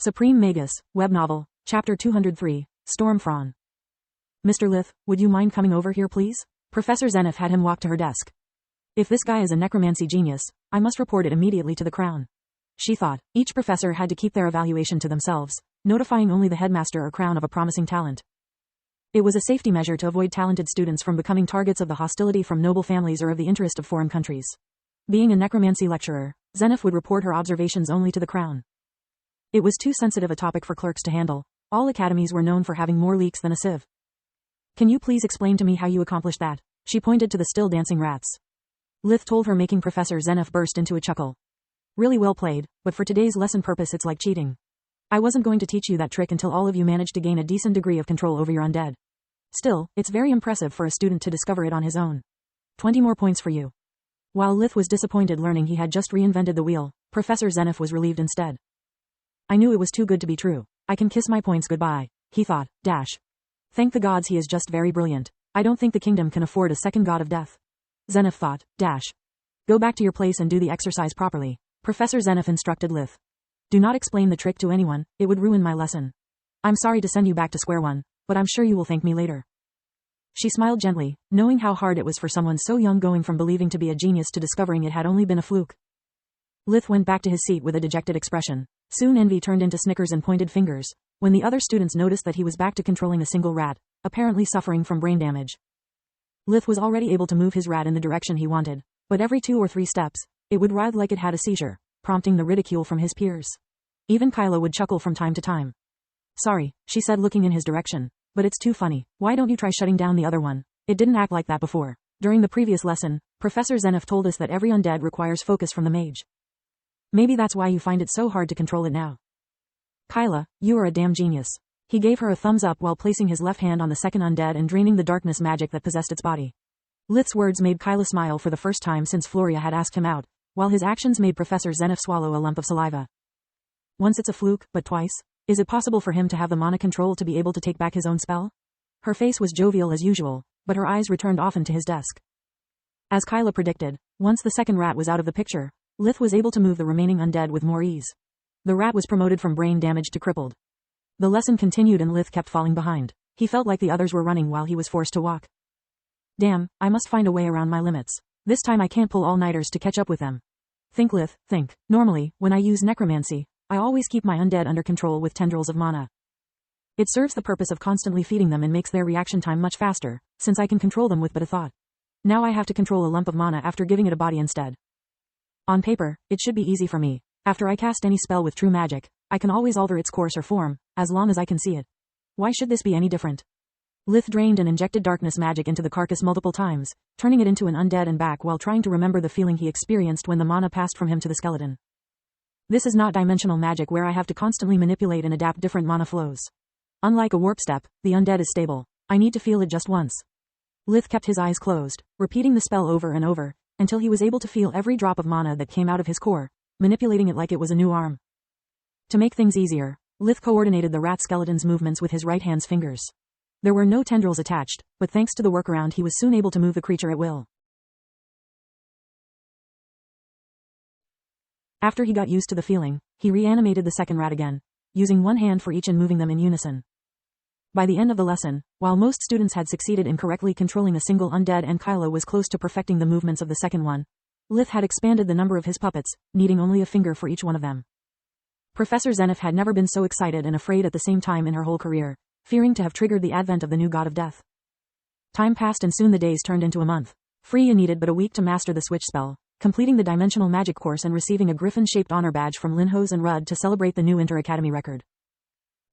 Supreme Magus, Web Novel, Chapter 203, Stormfron. Mr. Lith, would you mind coming over here please? Professor Zenith had him walk to her desk. If this guy is a necromancy genius, I must report it immediately to the crown. She thought. Each professor had to keep their evaluation to themselves, notifying only the headmaster or crown of a promising talent. It was a safety measure to avoid talented students from becoming targets of the hostility from noble families or of the interest of foreign countries. Being a necromancy lecturer, Zenith would report her observations only to the crown. It was too sensitive a topic for clerks to handle. All academies were known for having more leaks than a sieve. Can you please explain to me how you accomplished that? She pointed to the still dancing rats. Lith told her, making Professor Zenith burst into a chuckle. Really well played, but for today's lesson purpose it's like cheating. I wasn't going to teach you that trick until all of you managed to gain a decent degree of control over your undead. Still, it's very impressive for a student to discover it on his own. 20 more points for you. While Lith was disappointed learning he had just reinvented the wheel, Professor Zenith was relieved instead. I knew it was too good to be true. I can kiss my points goodbye, he thought. Thank the gods he is just very brilliant. I don't think the kingdom can afford a second god of death. Zenith thought. Go back to your place and do the exercise properly, Professor Zenith instructed Lith. Do not explain the trick to anyone, it would ruin my lesson. I'm sorry to send you back to square one, but I'm sure you will thank me later. She smiled gently, knowing how hard it was for someone so young going from believing to be a genius to discovering it had only been a fluke. Lith went back to his seat with a dejected expression. Soon envy turned into snickers and pointed fingers, when the other students noticed that he was back to controlling a single rat, apparently suffering from brain damage. Lith was already able to move his rat in the direction he wanted, but every 2 or 3 steps, it would writhe like it had a seizure, prompting the ridicule from his peers. Even Kyla would chuckle from time to time. Sorry, she said, looking in his direction, but it's too funny. Why don't you try shutting down the other one? It didn't act like that before. During the previous lesson, Professor Zenith told us that every undead requires focus from the mage. Maybe that's why you find it so hard to control it now. Kyla, you are a damn genius. He gave her a thumbs up while placing his left hand on the second undead and draining the darkness magic that possessed its body. Lith's words made Kyla smile for the first time since Floria had asked him out, while his actions made Professor Zenith swallow a lump of saliva. Once it's a fluke, but twice? Is it possible for him to have the mana control to be able to take back his own spell? Her face was jovial as usual, but her eyes returned often to his desk. As Kyla predicted, once the second rat was out of the picture, Lith was able to move the remaining undead with more ease. The rat was promoted from brain damage to crippled. The lesson continued and Lith kept falling behind. He felt like the others were running while he was forced to walk. Damn, I must find a way around my limits. This time I can't pull all-nighters to catch up with them. Think, Lith, think. Normally, when I use necromancy, I always keep my undead under control with tendrils of mana. It serves the purpose of constantly feeding them and makes their reaction time much faster, since I can control them with but a thought. Now I have to control a lump of mana after giving it a body instead. On paper, it should be easy for me. After I cast any spell with true magic, I can always alter its course or form, as long as I can see it. Why should this be any different? Lith drained and injected darkness magic into the carcass multiple times, turning it into an undead and back while trying to remember the feeling he experienced when the mana passed from him to the skeleton. This is not dimensional magic where I have to constantly manipulate and adapt different mana flows. Unlike a warp step, the undead is stable. I need to feel it just once. Lith kept his eyes closed, repeating the spell over and over, until he was able to feel every drop of mana that came out of his core, manipulating it like it was a new arm. To make things easier, Lith coordinated the rat skeleton's movements with his right hand's fingers. There were no tendrils attached, but thanks to the workaround he was soon able to move the creature at will. After he got used to the feeling, he reanimated the second rat again, using one hand for each and moving them in unison. By the end of the lesson, while most students had succeeded in correctly controlling a single undead and Kyla was close to perfecting the movements of the second one, Lith had expanded the number of his puppets, needing only a finger for each one of them. Professor Zenith had never been so excited and afraid at the same time in her whole career, fearing to have triggered the advent of the new god of death. Time passed and soon the days turned into a month. Freya needed but a week to master the switch spell, completing the dimensional magic course and receiving a griffin-shaped honor badge from Linhose and Rudd to celebrate the new inter-academy record.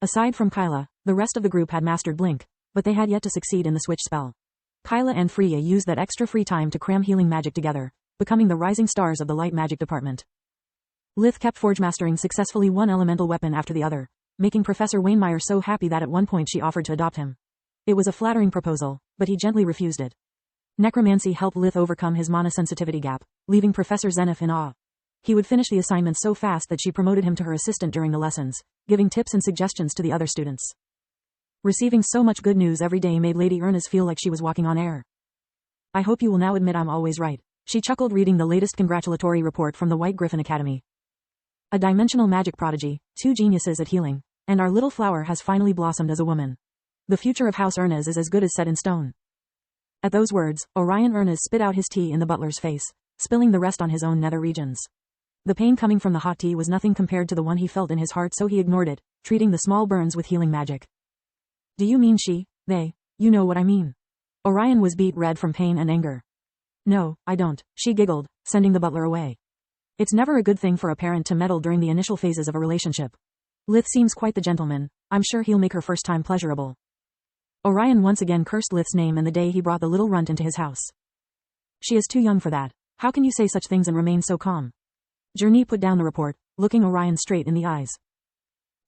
Aside from Kyla, the rest of the group had mastered Blink, but they had yet to succeed in the switch spell. Kyla and Freya used that extra free time to cram healing magic together, becoming the rising stars of the light magic department. Lith kept forge mastering successfully one elemental weapon after the other, making Professor Wainmeyer so happy that at one point she offered to adopt him. It was a flattering proposal, but he gently refused it. Necromancy helped Lith overcome his mana sensitivity gap, leaving Professor Zenith in awe. He would finish the assignment so fast that she promoted him to her assistant during the lessons, giving tips and suggestions to the other students. Receiving so much good news every day made Lady Ernest feel like she was walking on air. I hope you will now admit I'm always right. She chuckled reading the latest congratulatory report from the White Griffin Academy. A dimensional magic prodigy, 2 geniuses at healing, and our little flower has finally blossomed as a woman. The future of House Ernez is as good as set in stone. At those words, Orion Ernez spit out his tea in the butler's face, spilling the rest on his own nether regions. The pain coming from the hot tea was nothing compared to the one he felt in his heart, so he ignored it, treating the small burns with healing magic. Do you mean she, they? You know what I mean. Orion was beet red from pain and anger. No, I don't, she giggled, sending the butler away. It's never a good thing for a parent to meddle during the initial phases of a relationship. Lith seems quite the gentleman, I'm sure he'll make her first time pleasurable. Orion once again cursed Lith's name and the day he brought the little runt into his house. She is too young for that. How can you say such things and remain so calm? Journey put down the report, looking Orion straight in the eyes.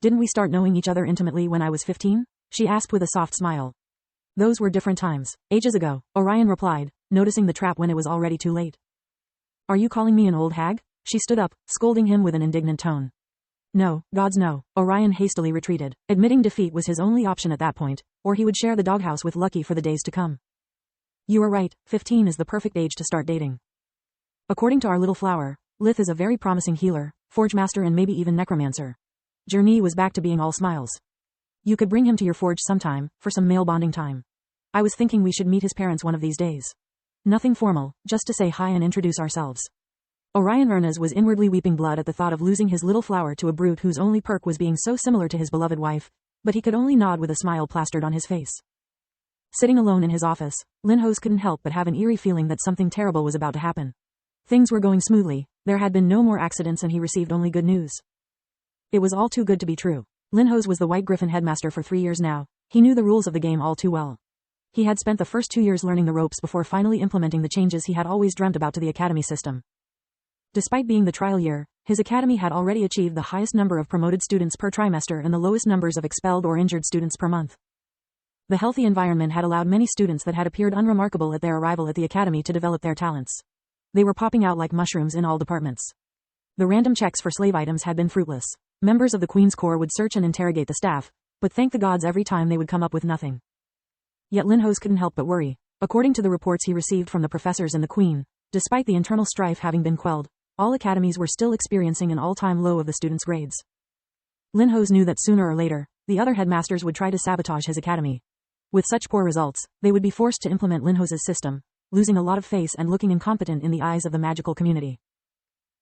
Didn't we start knowing each other intimately when I was 15? She asked with a soft smile. Those were different times, ages ago, Orion replied, noticing the trap when it was already too late. Are you calling me an old hag? She stood up, scolding him with an indignant tone. No, gods no, Orion hastily retreated, admitting defeat was his only option at that point, or he would share the doghouse with Lucky for the days to come. You are right, 15 is the perfect age to start dating. According to our little flower, Lith is a very promising healer, forge master and maybe even necromancer. Journey was back to being all smiles. You could bring him to your forge sometime, for some male bonding time. I was thinking we should meet his parents one of these days. Nothing formal, just to say hi and introduce ourselves. Orion Ernez was inwardly weeping blood at the thought of losing his little flower to a brute whose only perk was being so similar to his beloved wife, but he could only nod with a smile plastered on his face. Sitting alone in his office, Linhos couldn't help but have an eerie feeling that something terrible was about to happen. Things were going smoothly, there had been no more accidents and he received only good news. It was all too good to be true. Linhos was the White Griffin headmaster for 3 years now. He knew the rules of the game all too well. He had spent the first 2 years learning the ropes before finally implementing the changes he had always dreamt about to the academy system. Despite being the trial year, his academy had already achieved the highest number of promoted students per trimester and the lowest numbers of expelled or injured students per month. The healthy environment had allowed many students that had appeared unremarkable at their arrival at the academy to develop their talents. They were popping out like mushrooms in all departments. The random checks for slave items had been fruitless. Members of the Queen's Corps would search and interrogate the staff, but thank the gods every time they would come up with nothing. Yet Linhos couldn't help but worry. According to the reports he received from the professors and the Queen, despite the internal strife having been quelled, all academies were still experiencing an all-time low of the students' grades. Linhos knew that sooner or later, the other headmasters would try to sabotage his academy. With such poor results, they would be forced to implement Linhos's system, losing a lot of face and looking incompetent in the eyes of the magical community.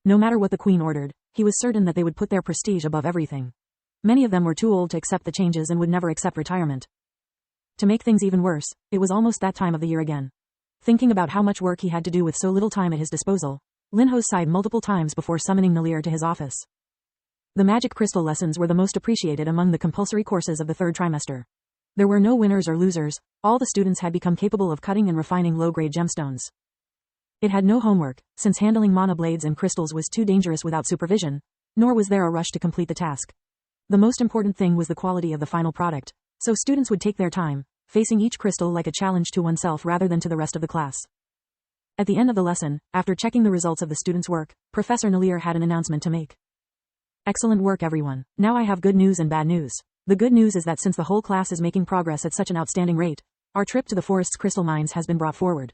No matter what the Queen ordered, he was certain that they would put their prestige above everything. Many of them were too old to accept the changes and would never accept retirement. To make things even worse, it was almost that time of the year again. Thinking about how much work he had to do with so little time at his disposal, Linhos sighed multiple times before summoning Nalir to his office. The magic crystal lessons were the most appreciated among the compulsory courses of the 3rd trimester. There were no winners or losers, all the students had become capable of cutting and refining low-grade gemstones. It had no homework, since handling mana blades and crystals was too dangerous without supervision, nor was there a rush to complete the task. The most important thing was the quality of the final product, so students would take their time, facing each crystal like a challenge to oneself rather than to the rest of the class. At the end of the lesson, after checking the results of the students' work, Professor Nalir had an announcement to make. Excellent work everyone. Now I have good news and bad news. The good news is that since the whole class is making progress at such an outstanding rate, our trip to the forest's crystal mines has been brought forward.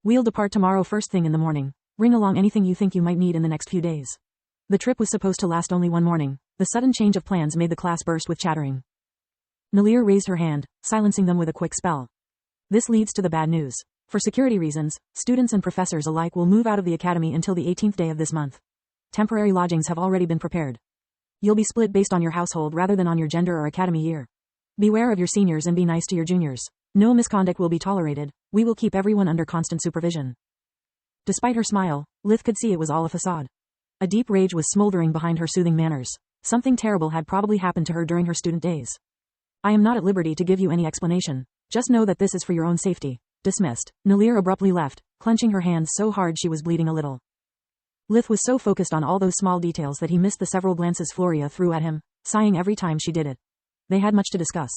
We'll depart tomorrow first thing in the morning. Bring along anything you think you might need in the next few days. The trip was supposed to last only one morning. The sudden change of plans made the class burst with chattering. Nalir raised her hand, silencing them with a quick spell. This leads to the bad news. For security reasons, students and professors alike will move out of the academy until the 18th day of this month. Temporary lodgings have already been prepared. You'll be split based on your household rather than on your gender or academy year. Beware of your seniors and be nice to your juniors. No misconduct will be tolerated. We will keep everyone under constant supervision. Despite her smile, Lith could see it was all a facade. A deep rage was smoldering behind her soothing manners. Something terrible had probably happened to her during her student days. I am not at liberty to give you any explanation. Just know that this is for your own safety. Dismissed. Nalir abruptly left, clenching her hands so hard she was bleeding a little. Lith was so focused on all those small details that he missed the several glances Floria threw at him, sighing every time she did it. They had much to discuss.